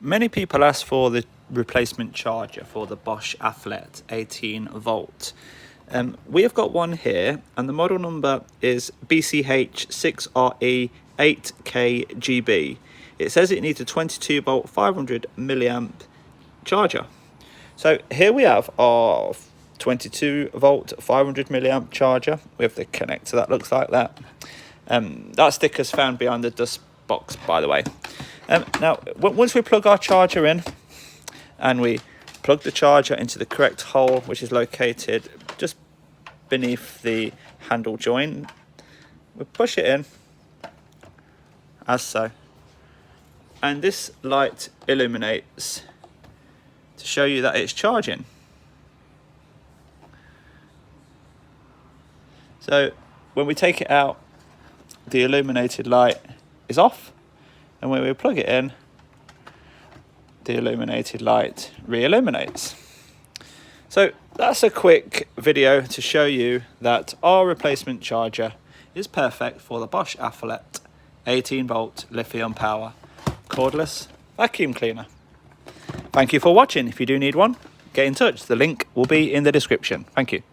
Many people ask for the replacement charger for the Bosch Athlet 18 volt. We have got one here, and the model number is BCH6RE8KGB. It says it needs a 22 volt 500 milliamp charger. So here we have our 22 volt 500 milliamp charger with the connector that looks like that. That sticker's found behind the dust box, by the way. Now, once we plug our charger in and we plug the charger into the correct hole, which is located just beneath the handle joint, we push it in as so, and this light illuminates to show you that it's charging. So when we take it out, the illuminated light is off, and when we plug it in, the illuminated light re-illuminates. So that's a quick video to show you that our replacement charger is perfect for the Bosch Athlet 18 volt lithium power cordless vacuum cleaner. Thank you for watching. If you do need one, get in touch. The link will be in the description. Thank you.